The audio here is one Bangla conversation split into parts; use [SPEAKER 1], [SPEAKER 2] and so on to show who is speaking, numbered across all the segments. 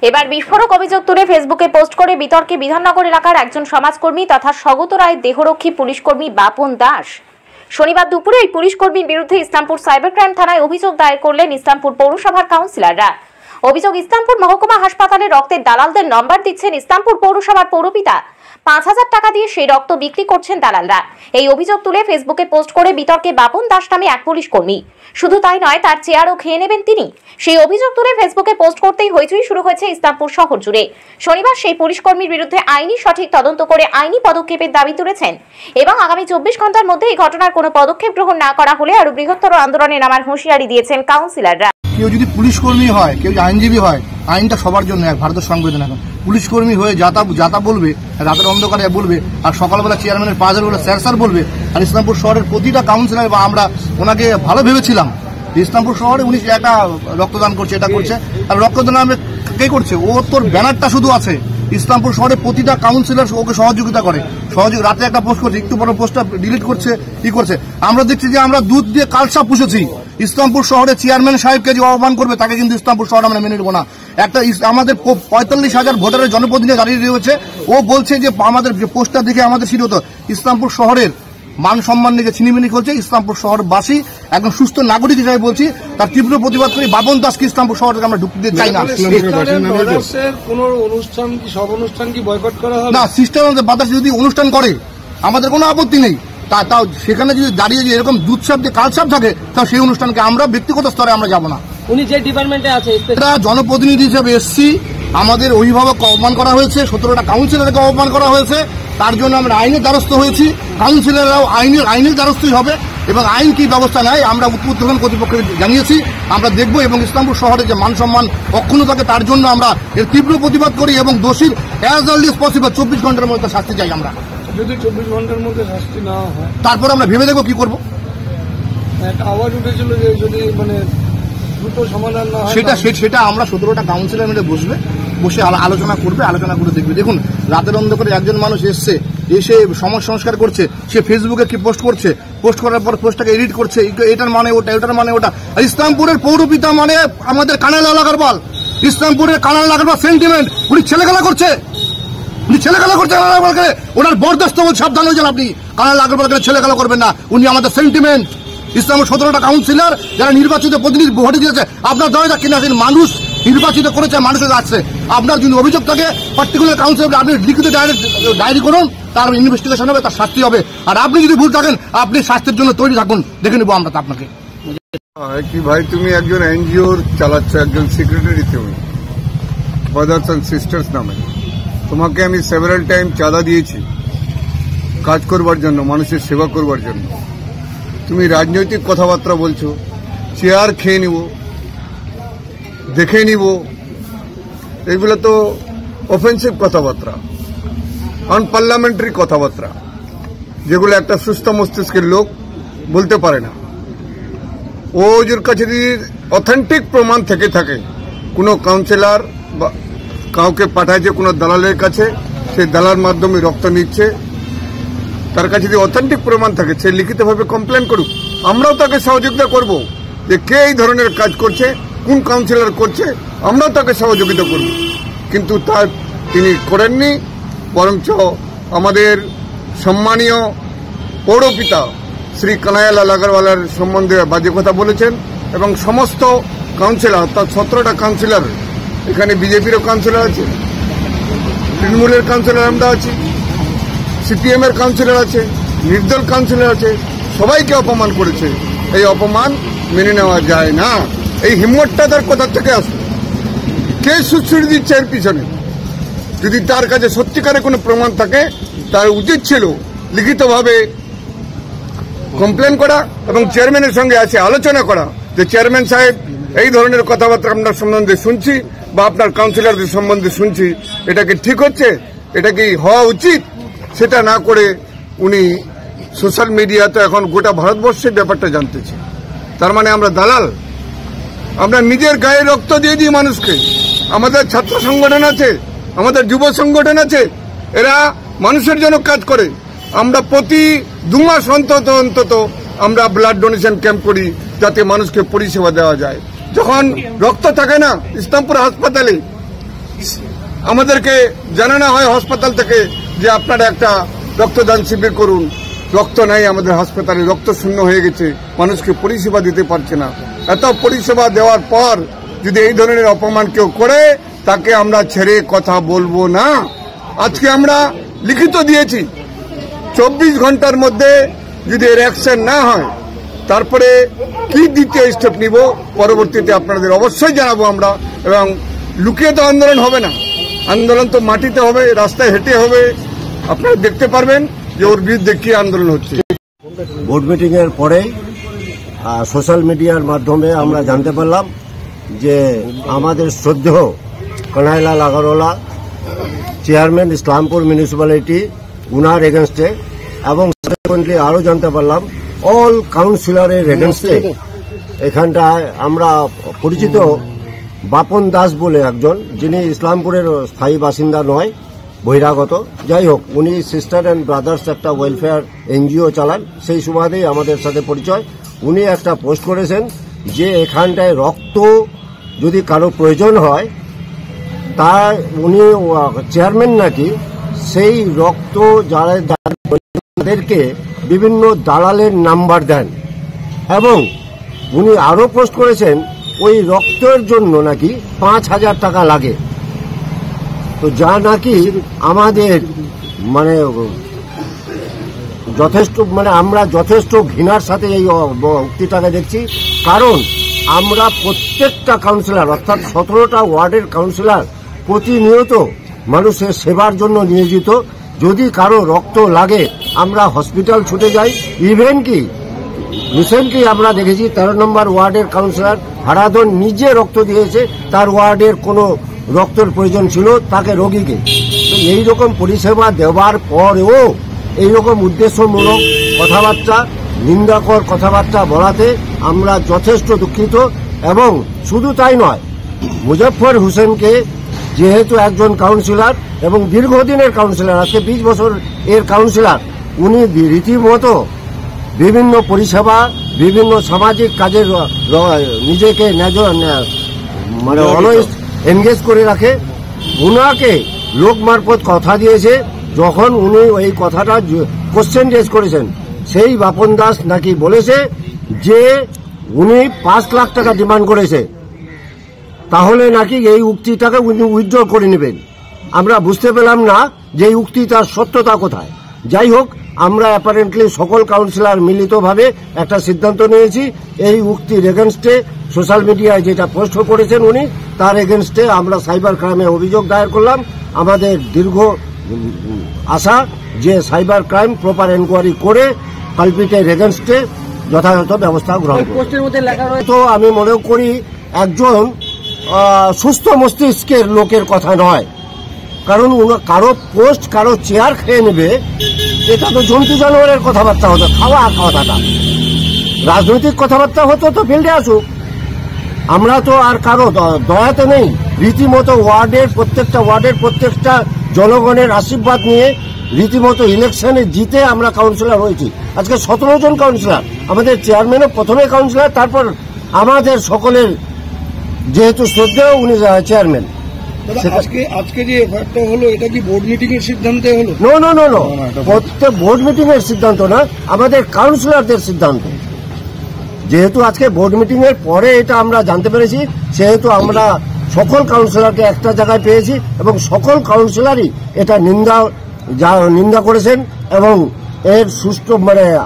[SPEAKER 1] এবার বিস্ফোরক অভিযোগ তুলে ফেসবুকে পোস্ট করে বিতর্কে বিধাননগর এলাকার একজন সমাজকর্মী তথা স্বগত রায়ের দেহরক্ষী পুলিশকর্মী বাপন দাস। শনিবার দুপুরে এই পুলিশকর্মীর বিরুদ্ধে ইসলামপুর সাইবার ক্রাইম থানায় অভিযোগ দায়ের করলেন ইসলামপুর পৌরসভার কাউন্সিলররা। অভিযোগ, ইসলামপুর মহকুমা হাসপাতালে রক্তের দালালদের নম্বর দিচ্ছেন ইসলামপুর পৌরসভার পৌরপিতা। ৫,০০০ টাকা দিয়ে সেই রক্ত বিক্রি করছেন দালালরা। এই অভিযোগ তুলে ফেসবুকে পোস্ট করে বিতর্কে বাপন দাস নামে এক পুলিশ কর্মী। শুধু তাই নয়, তার চেয়ারও খেয়ে নেবেন তিনি। সেই অভিযোগ তুলে ফেসবুকে পোস্ট করতেই হইচই শুরু হয়েছে ইসলামপুর শহর জুড়ে। শনিবার সেই পুলিশ কর্মীর বিরুদ্ধে আইনি সঠিক তদন্ত করে আইনি পদক্ষেপের দাবি তুলেছেন এবং আগামী ২৪ ঘন্টার মধ্যে এই ঘটনার কোনো পদক্ষেপ গ্রহণ না করা হলে আরো বৃহত্তর আন্দোলনে নামার হুঁশিয়ারি দিয়েছেন কাউন্সিলররা।
[SPEAKER 2] কেউ যদি পুলিশ কর্মী হয়, কেউ আইনজীবী হয়, আইনটা সবার জন্য এক, ভারতের সংবিধান। এখন পুলিশ কর্মী হয়ে যাতা বলবে, রাতের অন্ধকারে বলবে, আর সকালবেলা চেয়ারম্যানের পাঁচ বলে স্যার বলবে। আর ইসলামপুর শহরের প্রতিটা কাউন্সিলর বা আমরা ওনাকে ভালো ভেবেছিলাম, ইসলামপুর শহরে উনি একটা রক্তদান করছে, এটা করছে। আর রক্তদান আমি কে করছে? ও তোর ব্যানারটা শুধু আছে। ইসলামপুর শহরে প্রতিটা কাউন্সিলর ওকে সহযোগিতা করে। রাতে একটা পোস্ট করছে, একটু পরে পোস্টটা ডিলিট করছে, কি করছে। আমরা দেখছি যে আমরা দুধ দিয়ে কালসা পুষেছি। ইসলামপুর শহরে চেয়ারম্যান সাহেবকে যে অপমান করবে তাকে কিন্তু ইসলামপুর শহরে আমরা মেনে নেব না। একটা আমাদের ৪৫,০০০ ভোটারের জনপ্রতিনিধি দাঁড়িয়ে রয়েছে, ও বলছে যে আমাদের যে পোস্টটা দেখে আমাদের সিট হতো। ইসলামপুর শহরের মান সম্মান নিয়ে ছিনিমিনি করছে। ইসলামপুর শহরবাসী একদম সুস্থ নাগরিক হিসেবে বলছি, তার তীব্র প্রতিবাদ করি। বাপন দাসকে ইসলামপুর শহর থেকে আমরা ঢুকতে চাই না। না, সিস্টেম বাতাস যদি অনুষ্ঠান করে আমাদের কোনো আপত্তি নেই, তাও সেখানে যদি দাঁড়িয়ে যদি এরকম দুধসাপ দিয়ে কালসাপ থাকে, তাও সেই অনুষ্ঠানকে আমরা ব্যক্তিগত স্তরে আমরা যাব না।
[SPEAKER 3] উনি যে ডিপার্টমেন্টে আছে,
[SPEAKER 2] এটা জনপ্রতিনিধি হিসেবে এসছি, আমাদের অভিভাবককে অপমান করা হয়েছে, ১৭টা কাউন্সিলরকে অপমান করা হয়েছে। তার জন্য আমরা আইনের দ্বারস্থ হয়েছি। কাউন্সিলররাও আইনের দ্বারস্থই হবে এবং আইন কি ব্যবস্থা নেয় আমরা উত্তরণ কর্তৃপক্ষকে জানিয়েছি। আমরা দেখব এবং ইসলামপুর শহরে যে মান সম্মান অক্ষুণ্ণ থাকে তার জন্য আমরা এর তীব্র প্রতিবাদ করি এবং দোষীর অ্যাজ আর্লি এজ পসিবল ২৪ ঘন্টার মধ্যে শাস্তি চাই। আমরা
[SPEAKER 4] যদি ২৪ ঘন্টার মধ্যে শাস্তি না হয়,
[SPEAKER 2] তারপর আমরা ভেবে দেখবো কি করবো।
[SPEAKER 4] একটা আওয়াজ উঠেছিল যে যদি দ্রুত সমাধান না হয়,
[SPEAKER 2] সেটা আমরা ১৭টা কাউন্সিলর মিলে বসে আলোচনা করবে, আলোচনা করে দেখবে। দেখুন, রাতের অন্ধকারে একজন মানুষ এসে সমাজ সংস্কার করছে, সে ফেসবুকে কি পোস্ট করছে, পোস্ট করার পর পোস্টটাকে এডিট করছে, এটার মানে ওটা, এটার মানে ওটা। ইসলামপুরের পৌরপিতা মানে আমাদের কানাল এলাকার বল, ইসলামপুরের কানাল এলাকার বল সেন্টিমেন্ট। উনি ছেলেখেলা করছে, ওনার বরদাস্ত বল। সাবধান হয়ে যান আপনি, কানাল আগরবাল ছেলেখেলা করবেন না। উনি আমাদের সেন্টিমেন্ট। ইসলামের ১৭টা কাউন্সিলর যারা নির্বাচিত প্রতিনিধি ভোটে দিয়েছে, আপনার দলটা কিনা মানুষ নির্বাচিত করেছে, মানুষের আসছে। আপনার যদি অভিযোগ থাকে পার্টিকুলার কাউন্সিলরকে আপনি লিখিত ডায়েরি করুন, তার ইনভেস্টিগেশন হবে, তার শাস্তি হবে। আর আপনি যদি ভুল থাকেন আপনি শাস্তির জন্য তৈরি থাকুন, দেখে নেবো আমরা আপনাকে।
[SPEAKER 5] কি ভাই, তুমি একজন এনজিওর চালাচ্ছ, একজন সেক্রেটারি, তুমি ব্রাদার্স অ্যান্ড সিস্টার্স নামে। তোমাকে আমি সেভারাল টাইম চাঁদা দিয়েছি কাজ করবার জন্য, মানুষের সেবা করবার জন্য। তুমি রাজনৈতিক কথাবার্তা বলছো, চেয়ার খেয়ে নিব, দেখে নিব, এগুলো তো অফেন্সিভ কথাবার্তা, আনপার্লামেন্টারি কথাবার্তা, যেগুলো একটা সুস্থ মস্তিষ্কের লোক বলতে পারে না। ওর কাছে যদি অথেন্টিক প্রমাণ থেকে থাকে, কোনো কাউন্সিলর বা কাউকে পাঠাইছে কোনো দালালের কাছে, সেই দালাল মাধ্যমে রক্ত নিচ্ছে, তার কাছে যদি অথেন্টিক প্রমাণ থাকে সে লিখিতভাবে কমপ্লেন করুক। আমরাও তাকে সহযোগিতা করব যে কে এই ধরনের কাজ করছে, কোন কাউন্সিলর করছে, আমরাও তাকে সহযোগিতা করব। কিন্তু তা তিনি করেননি, বরঞ্চ আমাদের সম্মানীয় পৌরপিতা শ্রী কানাইয়ালাল আগরওয়ালের সম্বন্ধে বাজে কথা বলেছেন এবং সমস্ত কাউন্সিলর, অর্থাৎ ১৭টা কাউন্সিলর, এখানে বিজেপিরও কাউন্সিলর আছে, তৃণমূলের কাউন্সিলর আমরা আছি, সিপিএম এর কাউন্সিলর আছে, নির্দল কাউন্সিলর আছে, সবাইকে অপমান করেছে। এই অপমান মেনে নেওয়া যায় না। এই হিম্মতটা তার কোথা থেকে আসবে? কে সুশ্রী দিচ্ছে এর পিছনে? যদি তার কাছে সত্যিকারে কোনো প্রমাণ থাকে, তার উচিত ছিল লিখিতভাবে কমপ্লেন করা এবং চেয়ারম্যানের সঙ্গে আছে আলোচনা করা যে চেয়ারম্যান সাহেব, এই ধরনের কথাবার্তা আপনার সম্বন্ধে শুনছি বা আপনার কাউন্সিলরদের সম্বন্ধে শুনছি, এটা কি ঠিক হচ্ছে, এটা কি হওয়া উচিত? সেটা না করে উনি সোশ্যাল মিডিয়াতে এখন গোটা ভারতবর্ষের ব্যাপারটা জানতেছে। তার মানে আমরা দালাল? আমরা নিজের গায়ে রক্ত দিয়ে দিই মানুষকে। আমাদের ছাত্র সংগঠন আছে, আমাদের যুব সংগঠন আছে, এরা মানুষের জন্য কাজ করে। আমরা প্রতি ২ মাস অন্তত আমরা ব্লাড ডোনেশন ক্যাম্প করি, যাতে মানুষকে পরিষেবা দেওয়া যায়। যখন রক্ত থাকে না ইসলামপুর হাসপাতালে, আমাদেরকে জানানো হয় হাসপাতাল থেকে যে আপনারা একটা রক্তদান শিবির করুন, রক্ত নাই আমাদের হাসপাতালে, রক্ত শূন্য হয়ে গেছে, মানুষকে পরিষেবা দিতে পারছে না। এত পরিষেবা দেওয়ার পর যদি এই ধরনের অপমান কেউ করে তাকে আমরা ছেড়ে কথা বলবো না। আজকে আমরা লিখিত দিয়েছি, 24 ঘন্টার মধ্যে যদি এর অ্যাকশন না হয় তারপরে কি দ্বিতীয় স্টেপ নিব পরবর্তীতে আপনাদের অবশ্যই জানাবো আমরা। এবং লুকিয়ে তো আন্দোলন হবে না, আন্দোলন তো মাটিতে হবে, রাস্তায় হেঁটে হবে। আপনারা দেখতে পারবেন যে ওর বিরুদ্ধে কি আন্দোলন হচ্ছে।
[SPEAKER 3] বোর্ড মিটিং এর পরে সোশ্যাল মিডিয়ার মাধ্যমে আমরা জানতে পারলাম যে আমাদের শ্রদ্ধেয় কানাইলাল আগরওয়ালা চেয়ারম্যান ইসলামপুর মিউনিসিপ্যালিটি উনার এগেনস্টে, এবং আরও জানতে পারলাম অল কাউন্সিলরের এগেনস্টে এখানটায় আমরা পরিচিত বাপন দাস বলে একজন, যিনি ইসলামপুরের স্থায়ী বাসিন্দা নয়, বহিরাগত। যাই হোক, উনি সিস্টার অ্যান্ড ব্রাদার্স একটা ওয়েলফেয়ার এনজিও চালান, সেই সুবাদেই আমাদের সাথে পরিচয়। উনি একটা পোস্ট করেছেন যে এখানটায় রক্ত যদি কারো প্রয়োজন হয়, তা উনি চেয়ারম্যান নাকি সেই রক্ত যাদেরকে বিভিন্ন দালালের নাম্বার দেন, এবং উনি আরও পোস্ট করেছেন ওই রক্তের জন্য নাকি 5,000 টাকা লাগে। তো যা নাকি আমাদের আমরা যথেষ্ট ঘৃণার সাথে এই উক্তিটাকে দেখছি। কারণ আমরা প্রত্যেকটা কাউন্সিলর, অর্থাৎ 17টা ওয়ার্ডের কাউন্সিলর প্রতিনিয়ত মানুষের সেবার জন্য নিয়োজিত। যদি কারো রক্ত লাগে আমরা হসপিটাল ছুটে যাই। ইভেন কি রিসেন্টলি আমরা দেখেছি 13 নম্বর ওয়ার্ডের কাউন্সিলর হারাধন নিজে রক্ত দিয়েছে, তার ওয়ার্ডের কোনো রক্তের প্রয়োজন ছিল তাকে রোগীকে। তো এইরকম পরিষেবা দেওয়ার পরেও এইরকম উদ্দেশ্যমূলক কথাবার্তা, নিন্দাকর কথাবার্তা বলাতে আমরা যথেষ্ট দুঃখিত। এবং শুধু তাই নয়, মুজফ্ফর হোসেনকে যেহেতু একজন কাউন্সিলর এবং দীর্ঘদিনের কাউন্সিলর, আজকে 20 বছর এর কাউন্সিলর, উনি রীতিমতো বিভিন্ন পরিষেবা, বিভিন্ন সামাজিক কাজে নিজেকে অলওয়েজ এনগেজ করে রাখে। উনাকে লোক মারফত কথা দিয়েছে, যখন উনি এই কথাটা কোশ্চেন রেজ করেছেন, সেই বাপন দাস নাকি বলেছে যে উনি 5 লাখ টাকা ডিমান্ড করেছে, তাহলে নাকি এই উক্তিটাকে উনি উইথড্র করে নেবেন। আমরা বুঝতে পেলাম না যে এই উক্তি তার সত্যতা কোথায়। যাই হোক, আমরা অ্যাপারেন্টলি সকল কাউন্সিলর মিলিতভাবে একটা সিদ্ধান্ত নিয়েছি, এই উক্তির এগেনস্টে সোশ্যাল মিডিয়ায় যেটা পোস্ট করেছেন উনি, তার এগেনস্টে আমরা সাইবার ক্রাইমে অভিযোগ দায়ের করলাম। আমাদের দীর্ঘ আশা যে সাইবার ক্রাইম প্রপার এনকোয়ারি করে কালপিটের এগেনস্টে যথাযথ ব্যবস্থা গ্রহণ করবে। তো আমি মনে করি একজন সুস্থ মস্তিষ্কের লোকের কথা নয়, কারণ কারো পোস্ট, কারো চেয়ার খেয়ে নেবে, এটা তো জন্তু জানোয়ারের কথাবার্তা হতো, খাওয়া কথাটা। রাজনৈতিক কথাবার্তা হতো তো ফিল্ডে আসুক। আমরা তো আর কারো দয়াতে নেই, রীতিমতো প্রত্যেকটা জনগণের আশীর্বাদ নিয়ে রীতিমতো ইলেকশনে জিতে আমরা কাউন্সিলর হয়েছি। আজকে 17 জন কাউন্সিলর, আমাদের চেয়ারম্যানও প্রথমে কাউন্সিলর, তারপর আমাদের সকলের যেহেতু শ্রদ্ধেয় উনি চেয়ারম্যান।
[SPEAKER 4] আজকে যে এফআইআরটা হলো, এটা কি বোর্ড মিটিং এর সিদ্ধান্তে হলো?
[SPEAKER 3] নো, প্রত্যেক বোর্ড মিটিং এর সিদ্ধান্ত না, আমাদের কাউন্সিলরদের সিদ্ধান্ত। যেহেতু আজকে বোর্ড মিটিং এর পরে এটা আমরা জানতে পেরেছি, সেহেতু আমরা সকল কাউন্সিলরকে একটা জায়গায় পেয়েছি এবং সকল কাউন্সিলরই এটা নিন্দা করেছেন এবং এর সুষ্ঠু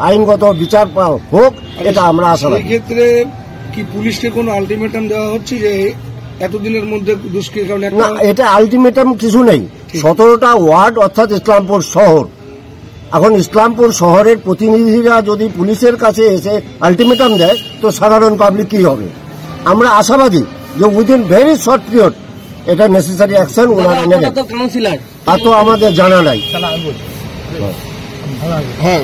[SPEAKER 3] আইনগত বিচার হোক, এটা আমরা আশা করি।
[SPEAKER 4] ক্ষেত্রে কি পুলিশকে কোনো আলটিমেটাম দেওয়া হচ্ছে যে এতদিনের মধ্যে দুষ্কৃতির
[SPEAKER 3] না, এটা আলটিমেটাম কিছু নেই। 17টা ওয়ার্ড অর্থাৎ ইসলামপুর শহর, এখন ইসলামপুর শহরের প্রতিনিধিরা যদি পুলিশের কাছে এসে আলটিমেটাম দেয় তো সাধারণ পাবলিক কি হবে? আমরা আশাবাদী যে উইদিন ভেরি শর্ট পিরিয়ড এটা নেসেসারি অ্যাকশন ওনারা নেবেন। তা তো আমাদের জানা নাই। হ্যাঁ,